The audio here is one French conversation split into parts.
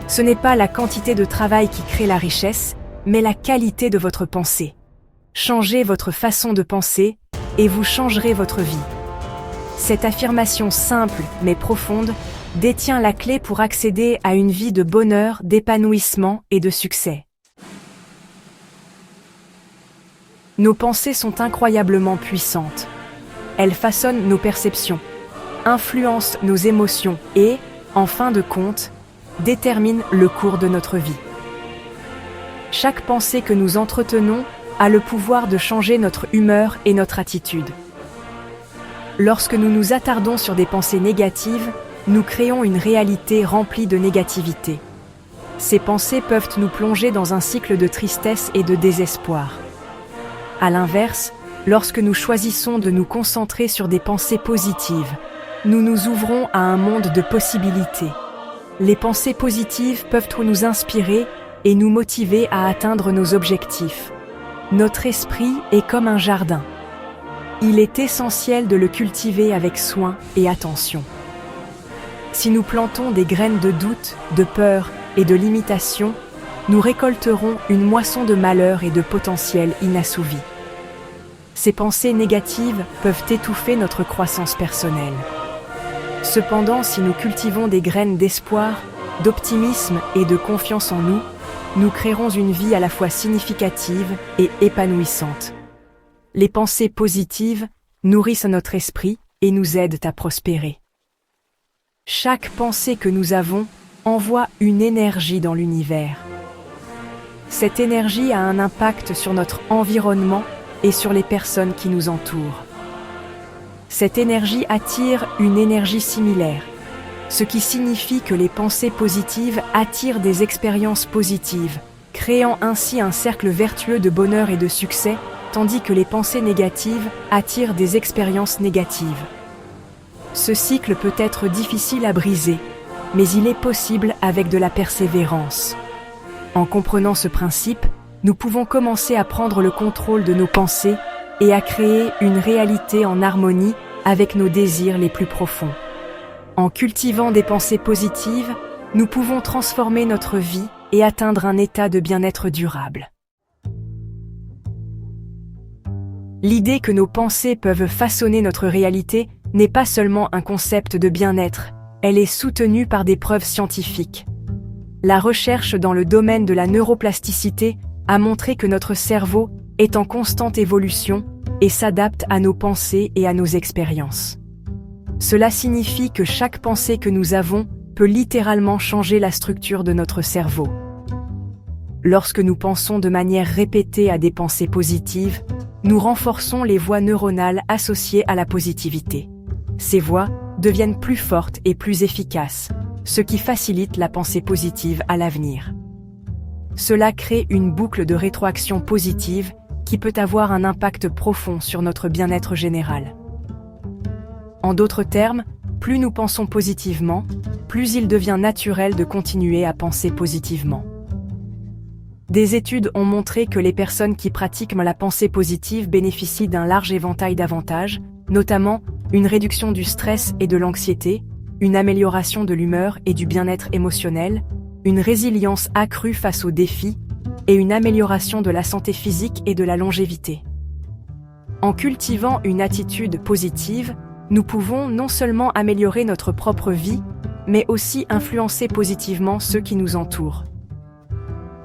Ce n'est pas la quantité de travail qui crée la richesse, mais la qualité de votre pensée. Changez votre façon de penser, et vous changerez votre vie. Cette affirmation simple mais profonde détient la clé pour accéder à une vie de bonheur, d'épanouissement et de succès. Nos pensées sont incroyablement puissantes. Elles façonnent nos perceptions, influencent nos émotions et, en fin de compte, déterminent le cours de notre vie. Chaque pensée que nous entretenons a le pouvoir de changer notre humeur et notre attitude. Lorsque nous nous attardons sur des pensées négatives, nous créons une réalité remplie de négativité. Ces pensées peuvent nous plonger dans un cycle de tristesse et de désespoir. À l'inverse, lorsque nous choisissons de nous concentrer sur des pensées positives, nous nous ouvrons à un monde de possibilités. Les pensées positives peuvent nous inspirer et nous motiver à atteindre nos objectifs. Notre esprit est comme un jardin. Il est essentiel de le cultiver avec soin et attention. Si nous plantons des graines de doute, de peur et de limitation, nous récolterons une moisson de malheur et de potentiel inassouvi. Ces pensées négatives peuvent étouffer notre croissance personnelle. Cependant, si nous cultivons des graines d'espoir, d'optimisme et de confiance en nous, nous créerons une vie à la fois significative et épanouissante. Les pensées positives nourrissent notre esprit et nous aident à prospérer. Chaque pensée que nous avons envoie une énergie dans l'univers. Cette énergie a un impact sur notre environnement et sur les personnes qui nous entourent. Cette énergie attire une énergie similaire, ce qui signifie que les pensées positives attirent des expériences positives, créant ainsi un cercle vertueux de bonheur et de succès, tandis que les pensées négatives attirent des expériences négatives. Ce cycle peut être difficile à briser, mais il est possible avec de la persévérance. En comprenant ce principe, nous pouvons commencer à prendre le contrôle de nos pensées et à créer une réalité en harmonie avec nos désirs les plus profonds. En cultivant des pensées positives, nous pouvons transformer notre vie et atteindre un état de bien-être durable. L'idée que nos pensées peuvent façonner notre réalité n'est pas seulement un concept de bien-être, elle est soutenue par des preuves scientifiques. La recherche dans le domaine de la neuroplasticité a montré que notre cerveau est en constante évolution et s'adapte à nos pensées et à nos expériences. Cela signifie que chaque pensée que nous avons peut littéralement changer la structure de notre cerveau. Lorsque nous pensons de manière répétée à des pensées positives, nous renforçons les voies neuronales associées à la positivité. Ces voies deviennent plus fortes et plus efficaces, ce qui facilite la pensée positive à l'avenir. Cela crée une boucle de rétroaction positive qui peut avoir un impact profond sur notre bien-être général. En d'autres termes, plus nous pensons positivement, plus il devient naturel de continuer à penser positivement. Des études ont montré que les personnes qui pratiquent la pensée positive bénéficient d'un large éventail d'avantages, notamment une réduction du stress et de l'anxiété, une amélioration de l'humeur et du bien-être émotionnel, une résilience accrue face aux défis, et une amélioration de la santé physique et de la longévité. En cultivant une attitude positive, nous pouvons non seulement améliorer notre propre vie, mais aussi influencer positivement ceux qui nous entourent.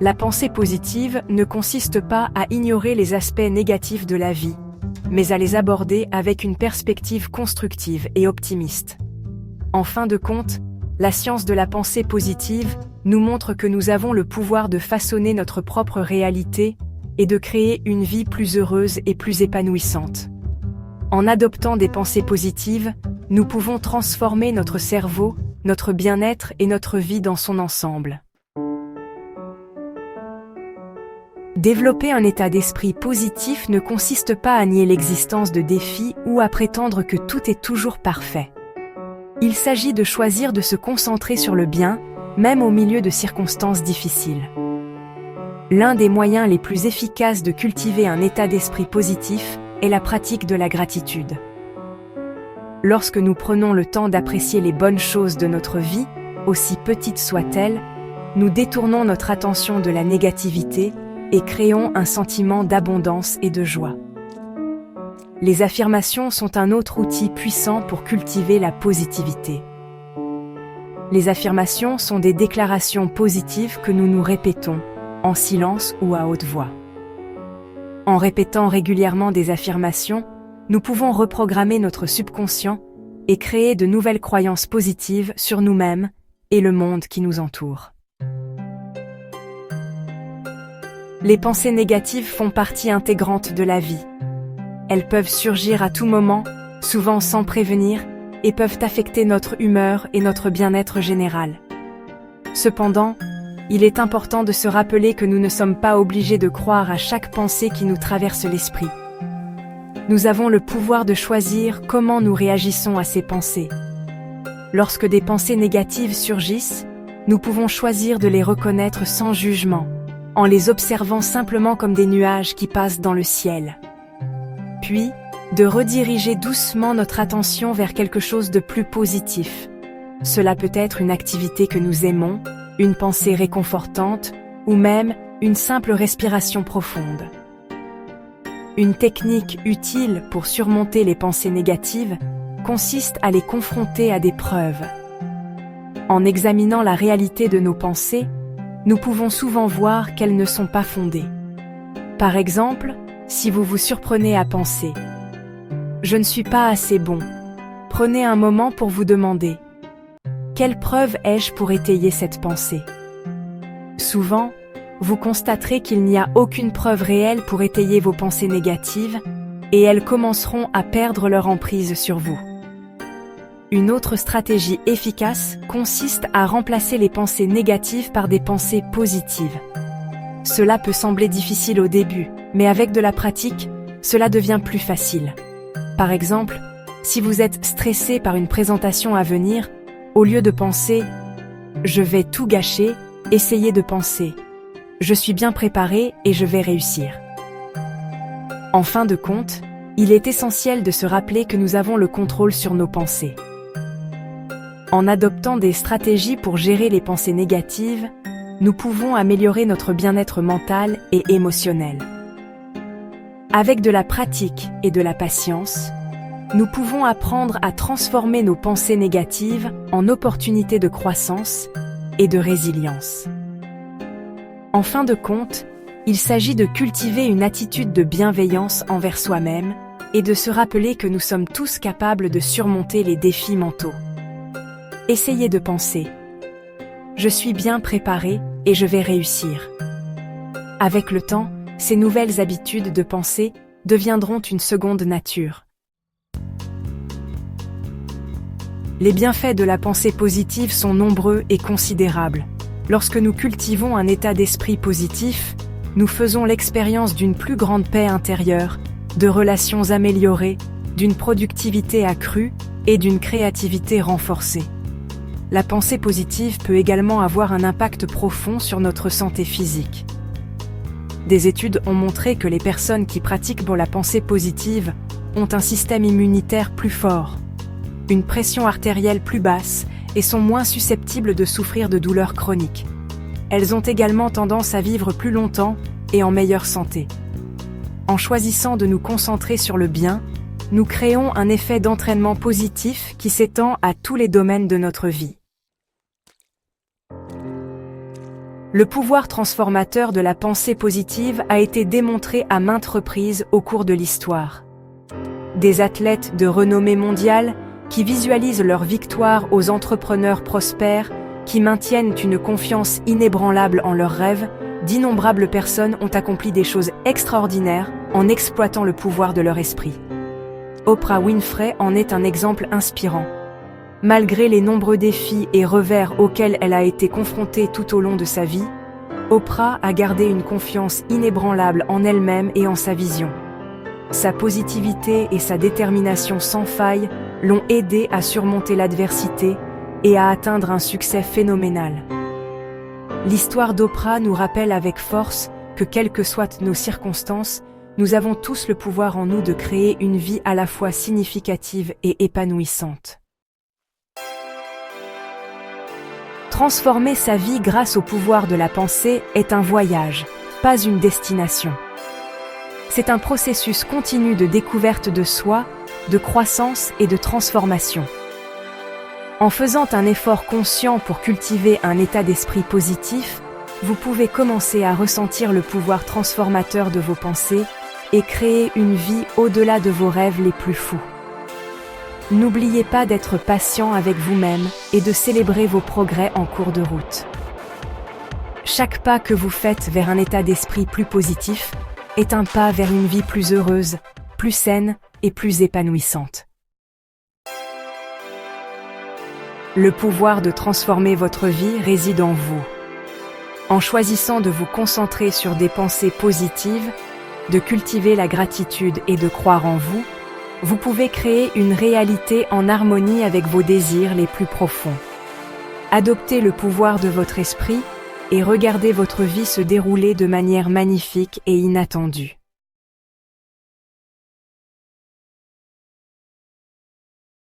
La pensée positive ne consiste pas à ignorer les aspects négatifs de la vie, mais à les aborder avec une perspective constructive et optimiste. En fin de compte, la science de la pensée positive nous montre que nous avons le pouvoir de façonner notre propre réalité et de créer une vie plus heureuse et plus épanouissante. En adoptant des pensées positives, nous pouvons transformer notre cerveau, notre bien-être et notre vie dans son ensemble. Développer un état d'esprit positif ne consiste pas à nier l'existence de défis ou à prétendre que tout est toujours parfait. Il s'agit de choisir de se concentrer sur le bien, même au milieu de circonstances difficiles. L'un des moyens les plus efficaces de cultiver un état d'esprit positif est la pratique de la gratitude. Lorsque nous prenons le temps d'apprécier les bonnes choses de notre vie, aussi petites soient-elles, nous détournons notre attention de la négativité et créons un sentiment d'abondance et de joie. Les affirmations sont un autre outil puissant pour cultiver la positivité. Les affirmations sont des déclarations positives que nous nous répétons, en silence ou à haute voix. En répétant régulièrement des affirmations, nous pouvons reprogrammer notre subconscient et créer de nouvelles croyances positives sur nous-mêmes et le monde qui nous entoure. Les pensées négatives font partie intégrante de la vie. Elles peuvent surgir à tout moment, souvent sans prévenir, et peuvent affecter notre humeur et notre bien-être général. Cependant, il est important de se rappeler que nous ne sommes pas obligés de croire à chaque pensée qui nous traverse l'esprit. Nous avons le pouvoir de choisir comment nous réagissons à ces pensées. Lorsque des pensées négatives surgissent, nous pouvons choisir de les reconnaître sans jugement, en les observant simplement comme des nuages qui passent dans le ciel. Puis, de rediriger doucement notre attention vers quelque chose de plus positif. Cela peut être une activité que nous aimons, une pensée réconfortante, ou même une simple respiration profonde. Une technique utile pour surmonter les pensées négatives consiste à les confronter à des preuves. En examinant la réalité de nos pensées, nous pouvons souvent voir qu'elles ne sont pas fondées. Par exemple, si vous vous surprenez à penser « Je ne suis pas assez bon », prenez un moment pour vous demander « Quelle preuve ai-je pour étayer cette pensée ?» Souvent, vous constaterez qu'il n'y a aucune preuve réelle pour étayer vos pensées négatives et elles commenceront à perdre leur emprise sur vous. Une autre stratégie efficace consiste à remplacer les pensées négatives par des pensées positives. Cela peut sembler difficile au début, mais avec de la pratique, cela devient plus facile. Par exemple, si vous êtes stressé par une présentation à venir, au lieu de penser « Je vais tout gâcher », essayez de penser « Je suis bien préparé et je vais réussir ». En fin de compte, il est essentiel de se rappeler que nous avons le contrôle sur nos pensées. En adoptant des stratégies pour gérer les pensées négatives, nous pouvons améliorer notre bien-être mental et émotionnel. Avec de la pratique et de la patience, nous pouvons apprendre à transformer nos pensées négatives en opportunités de croissance et de résilience. En fin de compte, il s'agit de cultiver une attitude de bienveillance envers soi-même et de se rappeler que nous sommes tous capables de surmonter les défis mentaux. Essayez de penser « Je suis bien préparé et je vais réussir ». Avec le temps, ces nouvelles habitudes de pensée deviendront une seconde nature. Les bienfaits de la pensée positive sont nombreux et considérables. Lorsque nous cultivons un état d'esprit positif, nous faisons l'expérience d'une plus grande paix intérieure, de relations améliorées, d'une productivité accrue et d'une créativité renforcée. La pensée positive peut également avoir un impact profond sur notre santé physique. Des études ont montré que les personnes qui pratiquent la pensée positive ont un système immunitaire plus fort, une pression artérielle plus basse et sont moins susceptibles de souffrir de douleurs chroniques. Elles ont également tendance à vivre plus longtemps et en meilleure santé. En choisissant de nous concentrer sur le bien, nous créons un effet d'entraînement positif qui s'étend à tous les domaines de notre vie. Le pouvoir transformateur de la pensée positive a été démontré à maintes reprises au cours de l'histoire. Des athlètes de renommée mondiale qui visualisent leur victoire aux entrepreneurs prospères, qui maintiennent une confiance inébranlable en leurs rêves, d'innombrables personnes ont accompli des choses extraordinaires en exploitant le pouvoir de leur esprit. Oprah Winfrey en est un exemple inspirant. Malgré les nombreux défis et revers auxquels elle a été confrontée tout au long de sa vie, Oprah a gardé une confiance inébranlable en elle-même et en sa vision. Sa positivité et sa détermination sans faille l'ont aidée à surmonter l'adversité et à atteindre un succès phénoménal. L'histoire d'Oprah nous rappelle avec force que quelles que soient nos circonstances, nous avons tous le pouvoir en nous de créer une vie à la fois significative et épanouissante. Transformer sa vie grâce au pouvoir de la pensée est un voyage, pas une destination. C'est un processus continu de découverte de soi, de croissance et de transformation. En faisant un effort conscient pour cultiver un état d'esprit positif, vous pouvez commencer à ressentir le pouvoir transformateur de vos pensées et créer une vie au-delà de vos rêves les plus fous. N'oubliez pas d'être patient avec vous-même et de célébrer vos progrès en cours de route. Chaque pas que vous faites vers un état d'esprit plus positif est un pas vers une vie plus heureuse, plus saine et plus épanouissante. Le pouvoir de transformer votre vie réside en vous. En choisissant de vous concentrer sur des pensées positives, de cultiver la gratitude et de croire en vous, vous pouvez créer une réalité en harmonie avec vos désirs les plus profonds. Adoptez le pouvoir de votre esprit et regardez votre vie se dérouler de manière magnifique et inattendue.